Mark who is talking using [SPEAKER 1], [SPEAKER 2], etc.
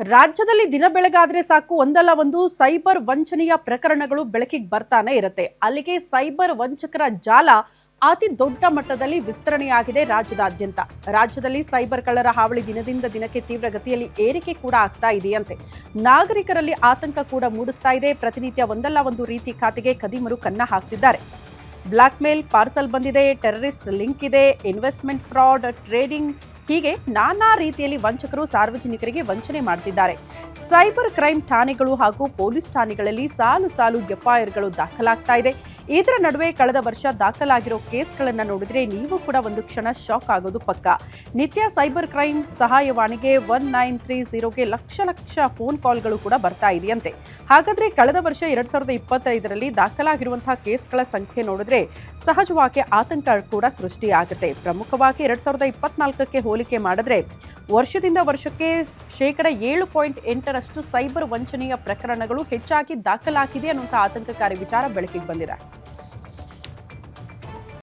[SPEAKER 1] ರಾಜ್ಯದಲ್ಲಿ ದಿನ ಬೆಳಗಾದ್ರೆ ಸಾಕು ಒಂದಲ್ಲ ಒಂದು ಸೈಬರ್ ವಂಚನೆಯ ಪ್ರಕರಣಗಳು ಬೆಳಕಿಗೆ ಬರ್ತಾನೆ ಇರುತ್ತೆ. ಅಲ್ಲಿಗೆ ಸೈಬರ್ ವಂಚಕರ ಜಾಲ ಅತಿ ದೊಡ್ಡ ಮಟ್ಟದಲ್ಲಿ ವಿಸ್ತರಣೆಯಾಗಿದೆ ರಾಜ್ಯದಾದ್ಯಂತ. ರಾಜ್ಯದಲ್ಲಿ ಸೈಬರ್ ಕಳ್ಳರ ಹಾವಳಿ ದಿನದಿಂದ ದಿನಕ್ಕೆ ತೀವ್ರ ಗತಿಯಲ್ಲಿ ಏರಿಕೆ ಕೂಡ ಆಗ್ತಾ ಇದೆಯಂತೆ. ನಾಗರಿಕರಲ್ಲಿ ಆತಂಕ ಕೂಡ ಮೂಡಿಸ್ತಾ ಇದೆ. ಪ್ರತಿನಿತ್ಯ ಒಂದಲ್ಲ ಒಂದು ರೀತಿ ಖಾತೆಗೆ ಕದಿಮರು ಕನ್ನ ಹಾಕ್ತಿದ್ದಾರೆ. ಬ್ಲಾಕ್ ಮೇಲ್ ಪಾರ್ಸಲ್ ಬಂದಿದೆ, ಟೆರರಿಸ್ಟ್ ಲಿಂಕ್ ಇದೆ, ಇನ್ವೆಸ್ಟ್ಮೆಂಟ್ ಫ್ರಾಡ್, ಟ್ರೇಡಿಂಗ್, ಹೀಗೆ ನಾನಾ ರೀತಿಯಲ್ಲಿ ವಂಚಕರು ಸಾರ್ವಜನಿಕರಿಗೆ ವಂಚನೆ ಮಾಡುತ್ತಿದ್ದಾರೆ. ಸೈಬರ್ ಕ್ರೈಮ್ ಠಾಣೆಗಳು ಹಾಗೂ ಪೊಲೀಸ್ ಠಾಣೆಗಳಲ್ಲಿ ಸಾಲು ಸಾಲು ಎಫ್ಐಆರ್ಗಳು ದಾಖಲಾಗ್ತಾ ಇದೆ. ಇದರ ನಡುವೆ ಕಳೆದ ವರ್ಷ ದಾಖಲಾಗಿರೋ ಕೇಸ್ಗಳನ್ನು ನೋಡಿದ್ರೆ ನೀವು ಕೂಡ ಒಂದು ಕ್ಷಣ ಶಾಕ್ ಆಗೋದು ಪಕ್ಕ. ನಿತ್ಯ ಸೈಬರ್ ಕ್ರೈಮ್ ಸಹಾಯವಾಣಿಗೆ 1930ಗೆ ಲಕ್ಷ ಲಕ್ಷ ಫೋನ್ ಕಾಲ್ಗಳು ಕೂಡ ಬರ್ತಾ ಇದೆಯಂತೆ. ಹಾಗಾದ್ರೆ ಕಳೆದ ವರ್ಷ 2025ರಲ್ಲಿ ದಾಖಲಾಗಿರುವಂತಹ ಕೇಸ್ಗಳ ಸಂಖ್ಯೆ ನೋಡಿದ್ರೆ ಸಹಜವಾಗಿ ಆತಂಕ ಕೂಡ ಸೃಷ್ಟಿಯಾಗುತ್ತೆ. ಪ್ರಮುಖವಾಗಿ 2024ಕ್ಕೆ ಹೋಲಿಕೆ ಮಾಡಿದ್ರೆ ವರ್ಷದಿಂದ ವರ್ಷಕ್ಕೆ 7.8% ಸೈಬರ್ ವಂಚನೆಯ ಪ್ರಕರಣಗಳು ಹೆಚ್ಚಾಗಿ ದಾಖಲಾಗಿದೆ ಅನ್ನುವಂಥ ಆತಂಕಕಾರಿ ವಿಚಾರ ಬೆಳಕಿಗೆ ಬಂದಿದೆ.